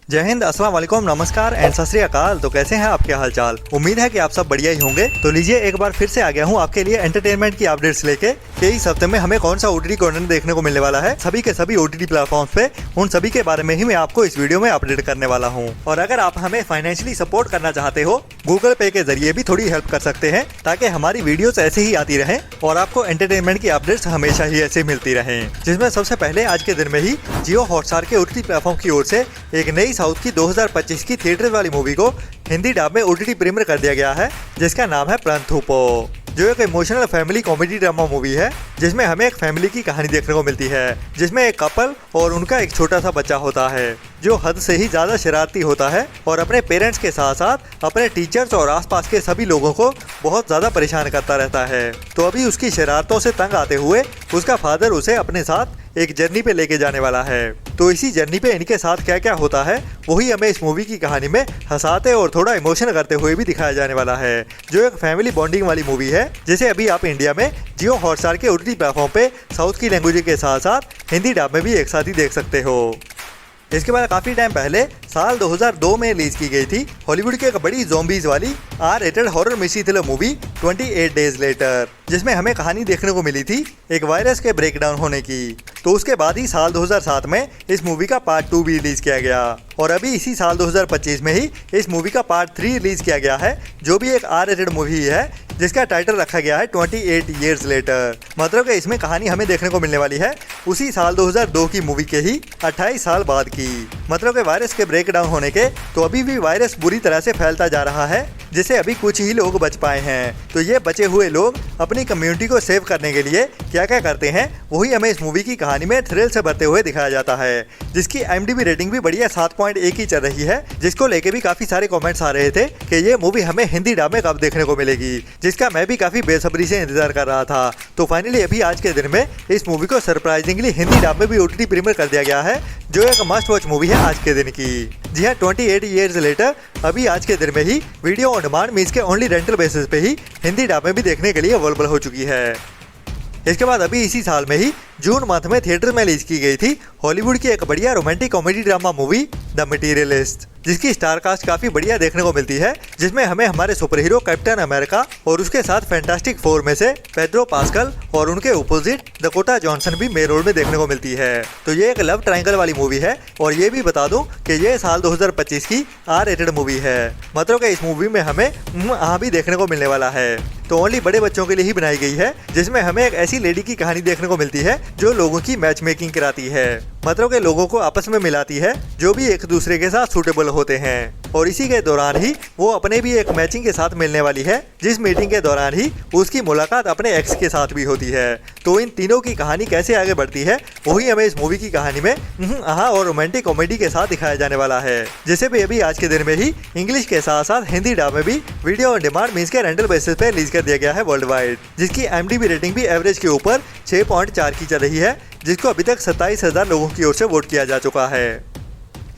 जय हिंद, अस्सलाम वालेकुम, नमस्कार एंड सत श्री अकाल। तो कैसे हैं आपके हालचाल। उम्मीद है कि आप सब बढ़िया ही होंगे। तो लीजिए एक बार फिर से आ गया हूं आपके लिए एंटरटेनमेंट की अपडेट्स लेके कि इस हफ्ते में हमें कौन सा ओटीटी कंटेंट देखने को मिलने वाला है सभी के सभी ओटीटी प्लेटफॉर्म्स पे। उन सभी के बारे में ही मैं आपको इस वीडियो में अपडेट करने वाला हूँ। और अगर आप हमें फाइनेंशियली सपोर्ट करना चाहते हो, गूगल पे के जरिए भी थोड़ी हेल्प कर सकते हैं ताकि हमारी वीडियोस ऐसे ही आती रहें और आपको एंटरटेनमेंट की अपडेट्स हमेशा ही ऐसे मिलती रहें। जिसमें सबसे पहले आज के दिन में ही जियो हॉटस्टार के ओटीटी प्लेटफॉर्म की ओर से एक नई साउथ की 2025 की थिएटर वाली मूवी को हिंदी डब में ओटीटी प्रीमियर कर दिया गया है, जिसका नाम है प्रंथुपो, जो एक emotional family comedy drama movie है जिसमें हमें एक फैमिली की कहानी देखने को मिलती है, जिसमें एक कपल और उनका एक छोटा सा बच्चा होता है जो हद से ही ज्यादा शरारती होता है और अपने पेरेंट्स के साथ साथ अपने टीचर्स और आसपास के सभी लोगों को बहुत ज्यादा परेशान करता रहता है। तो अभी उसकी शरारतों से तंग आते हुए उसका फादर उसे अपने साथ एक जर्नी पे लेके जाने वाला है। तो इसी जर्नी पे इनके साथ क्या क्या होता है वही हमें इस मूवी की कहानी में हंसाते और थोड़ा इमोशन करते हुए भी दिखाया जाने वाला है, जो एक फैमिली बॉन्डिंग वाली मूवी है जिसे अभी आप इंडिया में जियो हॉटस्टार के ओटीटी प्लेटफॉर्म पे साउथ की लैंग्वेज के साथ साथ हिंदी डब में भी एक साथ ही देख सकते हो। इसके बाद काफी टाइम पहले साल 2002 में रिलीज की गई थी हॉलीवुड की एक बड़ी ज़ॉम्बीज वाली R rated horror mystery thriller movie 28 days later, जिसमें हमें कहानी देखने को मिली थी एक वायरस के ब्रेकडाउन होने की। तो उसके बाद ही साल 2007 में इस मूवी का पार्ट 2 भी रिलीज किया गया और अभी इसी साल 2025 में ही इस मूवी का पार्ट 3 रिलीज किया गया है, जो भी एक R-रेटेड मूवी है जिसका टाइटल रखा गया है 28 ईयर्स लेटर। मतलब कि इसमें कहानी हमें देखने को मिलने वाली है उसी साल 2002 की मूवी के ही 28 साल बाद की। मतलब कि वायरस के ब्रेकडाउन होने के तो अभी भी वायरस बुरी तरह से फैलता जा रहा है, जिसे अभी कुछ ही लोग बच पाए हैं। तो ये बचे हुए लोग अपनी कम्युनिटी को सेव करने के लिए क्या क्या करते हैं वही हमें इस मूवी की कहानी में थ्रिल से भरते हुए दिखाया जाता है, जिसकी IMDb रेटिंग भी बढ़िया 7.1 की चल रही है, जिसको लेके भी काफी सारे कमेंट्स आ रहे थे कि ये मूवी हमें हिंदी डब में कब देखने को मिलेगी, जिसका मैं भी काफी बेसब्री से इंतजार कर रहा था। तो फाइनली अभी आज के दिन में इस मूवी को सरप्राइजिंगली हिंदी डब में भी ओटीटी प्रीमियर कर दिया गया है, जो एक मस्ट वॉच मूवी है आज के दिन की। जी हाँ, 28 ईयर्स लेटर अभी आज के दिन में ही वीडियो ऑन डिमांड मीन्स के ओनली रेंटल बेसिस पे ही हिंदी डब में भी देखने के लिए अवेलेबल हो चुकी है। इसके बाद अभी इसी साल में ही जून मंथ में थिएटर में रिलीज की गई थी हॉलीवुड की एक बढ़िया romantic comedy drama movie the materialist, जिसकी स्टार कास्ट काफी बढ़िया देखने को मिलती है, जिसमें हमें हमारे सुपर हीरो कैप्टन अमेरिका और उसके साथ फैंटास्टिक फोर में से पेड्रो पास्कल और उनके अपोजिट डकोटा जॉनसन भी मेन रोल में देखने को मिलती है। तो ये एक लव ट्रायंगल वाली मूवी है और ये भी बता दूं कि ये साल 2025 की R-रेटेड मूवी है। मतलब कि इस मूवी में हमें भी देखने को मिलने वाला है। तो ओनली बड़े बच्चों के लिए ही बनाई गई है, जिसमें हमें एक ऐसी लेडी की कहानी देखने को मिलती है जो लोगों की मैच मेकिंग कराती है, मतलब के लोगों को आपस में मिलाती है जो भी एक दूसरे के साथ सूटेबल होते हैं। और इसी के दौरान ही वो अपने भी एक मैचिंग के साथ मिलने वाली है, जिस मीटिंग के दौरान ही उसकी मुलाकात अपने एक्स के साथ भी होती है। तो इन तीनों की कहानी कैसे आगे बढ़ती है वही हमें इस मूवी की कहानी में और रोमांटिक कॉमेडी के साथ दिखाया जाने वाला है, जिसे भी अभी आज के दिन में ही इंग्लिश के साथ साथ हिंदी डब में भी वीडियो ऑन डिमांड मीन्स के रेंटल बेसिस पे रिलीज कर दिया गया है वर्ल्ड वाइड, जिसकी IMDb रेटिंग भी एवरेज के ऊपर 6.4 की चल रही है, जिसको अभी तक 27,000 लोगों की ओर से वोट किया जा चुका है।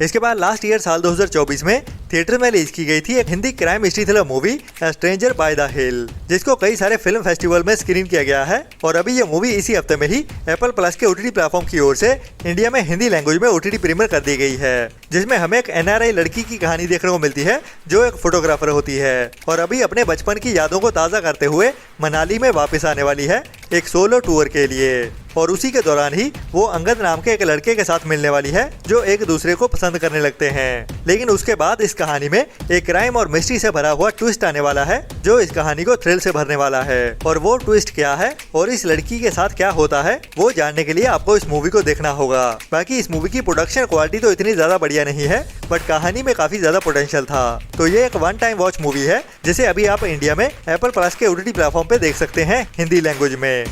इसके बाद लास्ट ईयर साल 2024 में थिएटर में रिलीज की गई थी एक Hindi crime mystery thriller movie stranger by the हिल, जिसको कई सारे फिल्म फेस्टिवल में स्क्रीन किया गया है। और अभी ये मूवी इसी हफ्ते में ही एप्पल प्लस के OTT प्लेटफॉर्म की ओर से इंडिया में हिंदी लैंग्वेज में OTT प्रीमियर कर दी गई है, जिसमें हमें एक NRI लड़की की कहानी देखने को मिलती है जो एक फोटोग्राफर होती है और अभी अपने बचपन की यादों को ताज़ा करते हुए मनाली में वापस आने वाली है एक सोलो टूर के लिए। और उसी के दौरान ही वो अंगद नाम के एक लड़के के साथ मिलने वाली है जो एक दूसरे को पसंद करने लगते हैं। लेकिन उसके बाद इस कहानी में एक क्राइम और मिस्ट्री से भरा हुआ ट्विस्ट आने वाला है, जो इस कहानी को थ्रिल से भरने वाला है। और वो ट्विस्ट क्या है और इस लड़की के साथ क्या होता है वो जानने के लिए आपको इस मूवी को देखना होगा। बाकी इस मूवी की प्रोडक्शन क्वालिटी तो इतनी ज्यादा बढ़िया नहीं है, बट कहानी में काफी ज्यादा पोटेंशियल था। तो ये एक वन टाइम वॉच मूवी है, जिसे अभी आप इंडिया में एप्पल प्लस के OTT प्लेटफॉर्म पे देख सकते हैं हिंदी लैंग्वेज में।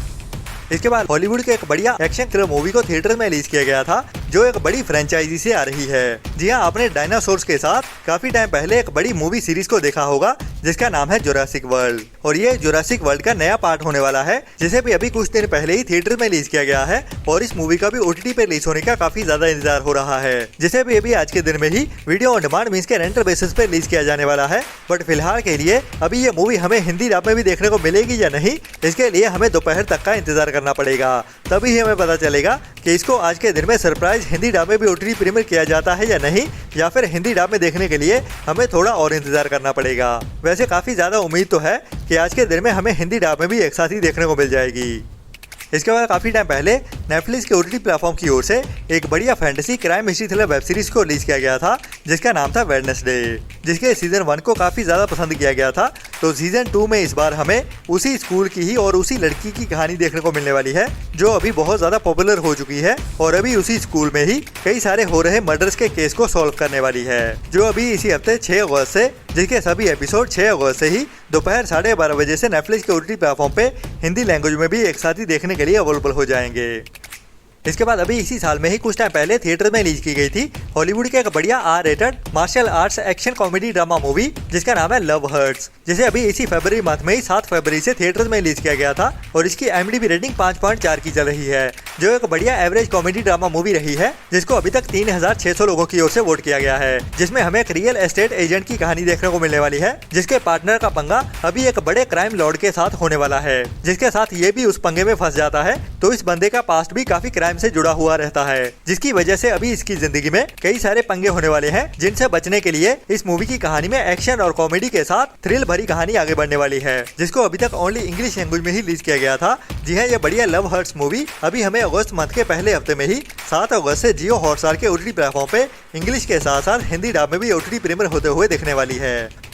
इसके बाद हॉलीवुड के एक बढ़िया एक्शन थ्रिलर मूवी को थिएटर में रिलीज किया गया था, जो एक बड़ी फ्रेंचाइजी से आ रही है। जी हाँ, आपने डायनासोर्स के साथ काफी टाइम पहले एक बड़ी मूवी सीरीज को देखा होगा जिसका नाम है जुरासिक वर्ल्ड, और ये जुरासिक वर्ल्ड का नया पार्ट होने वाला है, जिसे भी अभी कुछ दिन पहले ही थिएटर में रिलीज किया गया है। और इस मूवी का भी OTT पे रिलीज होने का काफी ज्यादा इंतजार हो रहा है, जिसे भी अभी आज के दिन में ही वीडियो ऑन डिमांड मीन्स के रेंटल बेसिस पे रिलीज किया जाने वाला है। बट फिलहाल के लिए अभी ये मूवी हमें हिंदी डब में भी देखने को मिलेगी या नहीं, इसके लिए हमें दोपहर तक का इंतजार करना पड़ेगा, तभी हमें पता चलेगा कि इसको आज के दिन में सरप्राइज हिंदी डब में भी OTT प्रीमियर किया जाता है या नहीं, या फिर हिंदी डब में देखने के लिए हमें थोड़ा और इंतजार करना पड़ेगा। वैसे काफी ज्यादा उम्मीद तो है कि आज के दिन में हमें हिंदी डब में भी एक साथ ही देखने को मिल जाएगी। इसके बाद काफी टाइम पहले नेटफ्लिक्स के ओटीटी प्लेटफॉर्म की ओर से एक बढ़िया fantasy crime mystery thriller web series को रिलीज किया गया था जिसका नाम था वेडनेसडे, जिसके सीजन 1 को काफी ज्यादा पसंद किया गया था। तो सीजन 2 में इस बार हमें उसी स्कूल की ही और उसी लड़की की कहानी देखने को मिलने वाली है जो अभी बहुत ज्यादा पॉपुलर हो चुकी है और अभी उसी स्कूल में ही कई सारे हो रहे मर्डर्स के केस को सॉल्व करने वाली है, जो अभी इसी हफ्ते 6 अगस्त से, जिसके सभी एपिसोड 6 अगस्त से ही दोपहर 12:30 बजे से नेटफ्लिक्स के ओटीटी प्लेटफॉर्म पे हिंदी लैंग्वेज में भी एक साथ ही देखने के लिए अवेलेबल हो जाएंगे। इसके बाद अभी इसी साल में ही कुछ टाइम पहले थिएटर में रिलीज की गई थी हॉलीवुड के एक बढ़िया R rated martial arts action comedy drama movie जिसका नाम है लव हर्ट्स, जिसे अभी इसी फरवरी मंथ में ही 7 फरवरी से थिएटर में रिलीज किया गया था और इसकी IMDb रेटिंग 5.4 की चल रही है, जो एक बढ़िया एवरेज कॉमेडी ड्रामा मूवी रही है जिसको अभी तक 3600 लोगों की ओर से वोट किया गया है, जिसमें हमें एक रियल एस्टेट एजेंट की कहानी देखने को मिलने वाली है जिसके पार्टनर का पंगा अभी एक बड़े क्राइम लॉर्ड के साथ होने वाला है, जिसके साथ ये भी उस पंगे में फंस जाता है। तो इस बंदे का पास्ट भी काफी क्राइम से जुड़ा हुआ रहता है, जिसकी वजह से अभी इसकी जिंदगी में कई सारे पंगे होने वाले हैं, जिनसे बचने के लिए इस मूवी की कहानी में एक्शन और कॉमेडी के साथ थ्रिल भरी कहानी आगे बढ़ने वाली है, जिसको अभी तक ओनली इंग्लिश लैंग्वेज में ही रिलीज किया गया था। जी हाँ, ये बढ़िया लव हर्ट्स मूवी अभी हमें अगस्त मंथ के पहले हफ्ते में ही 7 अगस्त से जियो हॉटस्टार के ओटीटी प्लेटफॉर्म पे इंग्लिश के साथ साथ हिंदी डब में भी ओटीटी प्रीमियर होते हुए दिखने वाली है।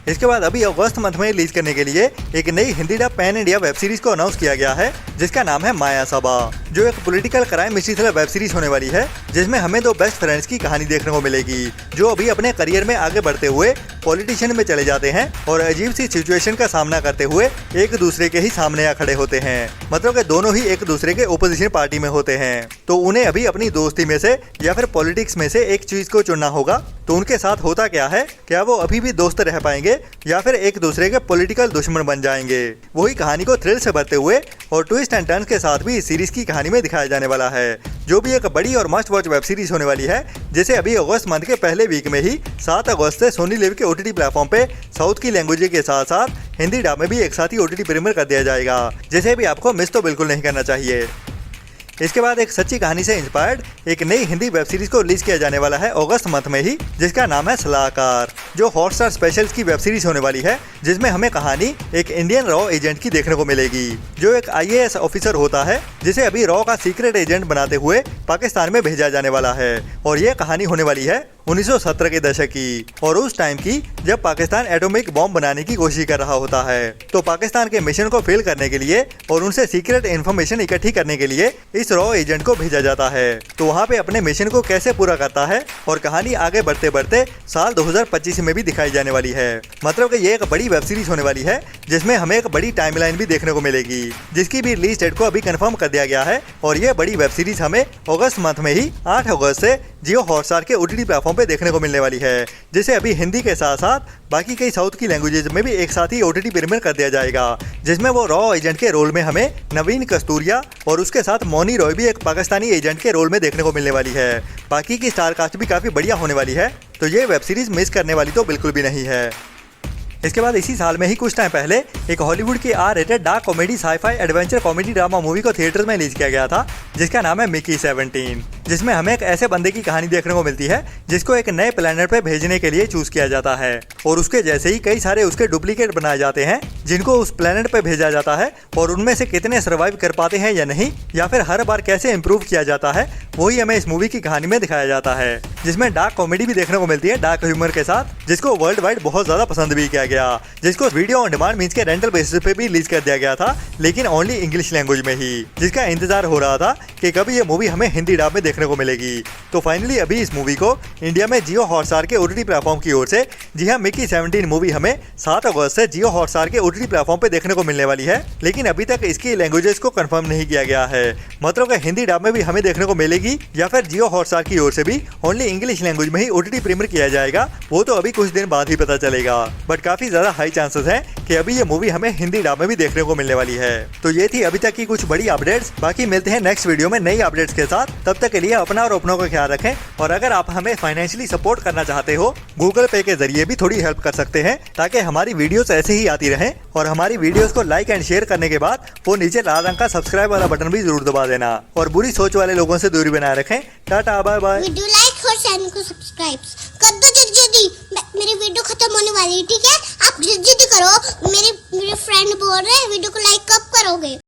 इसके बाद अभी अगस्त मंथ में रिलीज करने के लिए एक नई Hindi dub pan India web series को अनाउंस किया गया है जिसका नाम है माया सबा, जो एक political crime mystery thriller web series होने वाली है जिसमें हमें 2 बेस्ट फ्रेंड्स की कहानी देखने को मिलेगी जो अभी अपने करियर में आगे बढ़ते हुए पॉलिटिशियन में चले जाते हैं और अजीब सी सिचुएशन का सामना करते हुए एक दूसरे के ही सामने आ खड़े होते हैं, मतलब कि दोनों ही एक दूसरे के ओपोजिशन पार्टी में होते हैं। तो उन्हें अभी अपनी दोस्ती में से या फिर पॉलिटिक्स में से एक चीज को चुनना होगा। तो उनके साथ होता क्या है, क्या वो अभी भी दोस्त रह पाएंगे या फिर एक दूसरे के पॉलिटिकल दुश्मन बन जाएंगे? वही कहानी को थ्रिल से भरते हुए और ट्विस्ट एंड टर्न्स के साथ भी इस सीरीज की कहानी में दिखाया जाने वाला है, जो भी एक बड़ी और मस्ट वॉच वेब सीरीज होने वाली है, जिसे अभी अगस्त मंथ के पहले वीक में ही 7 अगस्त से सोनी लिव के ओटीटी प्लेटफॉर्म पे साउथ की लैंग्वेज के साथ साथ हिंदी डब में भी एक साथ ही ओटीटी प्रीमियर कर दिया जाएगा, जिसे भी आपको मिस तो बिल्कुल नहीं करना चाहिए। इसके बाद एक सच्ची कहानी से इंस्पायर्ड एक नई हिंदी वेब सीरीज को रिलीज किया जाने वाला है अगस्त मंथ में ही, जिसका नाम है सलाहकार, जो हॉटस्टार स्पेशल्स की वेब सीरीज होने वाली है, जिसमें हमें कहानी एक इंडियन रॉ एजेंट की देखने को मिलेगी जो एक IAS ऑफिसर होता है जिसे अभी रॉ का सीक्रेट एजेंट बनाते हुए पाकिस्तान में भेजा जाने वाला है। और ये कहानी होने वाली है 1970 के दशक की और उस टाइम की जब पाकिस्तान एटॉमिक बॉम्ब बनाने की कोशिश कर रहा होता है। तो पाकिस्तान के मिशन को फेल करने के लिए और उनसे सीक्रेट इन्फॉर्मेशन इकट्ठी करने के लिए इस रॉ एजेंट को भेजा जाता है। तो वहाँ पे अपने मिशन को कैसे पूरा करता है और कहानी आगे बढ़ते बढ़ते साल 2025 में भी दिखाई जाने वाली है। मतलब कि ये एक बड़ी वेब सीरीज होने वाली है जिसमें हमें एक बड़ी टाइमलाइन भी देखने को मिलेगी, जिसकी भी रिलीज डेट को अभी कंफर्म कर दिया गया है। और ये बड़ी वेब सीरीज हमें अगस्त मंथ में ही 8 अगस्त से जियो हॉटस्टार के ओटीटी प्लेटफॉर्म पे देखने को मिलने वाली है, जिसे अभी हिंदी के साथ साथ बाकी कई साउथ की लैंग्वेजेस में भी एक साथ ही ओटीटी प्रीमियर कर दिया जाएगा, जिसमें वो रॉ एजेंट के रोल में हमें नवीन कस्तूरिया और उसके साथ मौनी रॉय भी एक पाकिस्तानी एजेंट के रोल में देखने को मिलने वाली है। बाकी की स्टार कास्ट भी काफी बढ़िया होने वाली है, तो ये वेब सीरीज मिस करने वाली तो बिल्कुल भी नहीं है। इसके बाद इसी साल में ही कुछ टाइम पहले एक हॉलीवुड की R rated dark comedy sci fi adventure comedy drama movie को थिएटर में रिलीज किया गया था जिसका नाम है मिकी 17, जिसमें हमें एक ऐसे बंदे की कहानी देखने को मिलती है जिसको एक नए प्लेनेट पे भेजने के लिए चूज किया जाता है और उसके जैसे ही कई सारे उसके डुप्लीकेट बनाए जाते हैं जिनको उस प्लेनेट पे भेजा जाता है और उनमें से कितने सर्वाइव कर पाते हैं या नहीं, या फिर हर बार कैसे इम्प्रूव किया जाता है, वही हमें इस मूवी की कहानी में दिखाया जाता है, जिसमें डार्क कॉमेडी भी देखने को मिलती है डार्क ह्यूमर के साथ, जिसको वर्ल्ड वाइड बहुत ज्यादा पसंद भी किया गया, जिसको वीडियो ऑन डिमांड मींस के रेंटल बेसिस पे भी रिलीज कर दिया गया था, लेकिन ओनली इंग्लिश लैंग्वेज में ही, जिसका इंतजार हो रहा था कि कभी ये मूवी हमें हिंदी डब में देखने को मिलेगी। तो फाइनली अभी इस मूवी को इंडिया में जियो हॉटस्टार के ओटीटी प्लेटफॉर्म की ओर से, जी हाँ, मिकी 17 मूवी हमें 7 अगस्त से जियो हॉटस्टार के ओटीटी प्लेटफॉर्म पे देखने को मिलने वाली है, लेकिन अभी तक इसकी लैंग्वेजेस को कंफर्म नहीं किया गया है। मतलब कि हिंदी डब में भी हमें देखने को मिलेगी या फिर जियो हॉटस्टार की ओर से भी ओनली इंग्लिश लैंग्वेज में ही ओटीटी प्रीमियर किया जाएगा, वो तो अभी कुछ दिन बाद ही पता चलेगा। बट काफी ज्यादा हाई चांसेस है कि अभी ये मूवी हमें हिंदी डब में भी देखने को मिलने वाली है। तो ये थी अभी तक की कुछ बड़ी अपडेट्स। बाकी मिलते हैं नेक्स्ट वीडियो में नई अपडेट्स के साथ। तब तक के लिए अपना और अपनों का ख्याल रखें, और अगर आप हमें फाइनेंशियली सपोर्ट करना चाहते हो, गूगल पे के जरिए भी थोड़ी हेल्प कर सकते हैं, ताकि हमारी वीडियोस ऐसे ही आती रहें। और हमारी वीडियोस को लाइक एंड शेयर करने के बाद वो नीचे लाल रंग का सब्सक्राइब वाला बटन भी जरूर दबा देना, और बुरी सोच वाले लोगों से दूरी बनाए रखें। Tata, bye bye. For channel को सब्सक्राइब कर दो जल्दी जल्दी। मेरी वीडियो खत्म होने वाली है, ठीक है? आप जल्दी करो। मेरे फ्रेंड बोल रहे हैं वीडियो को लाइक कब करोगे?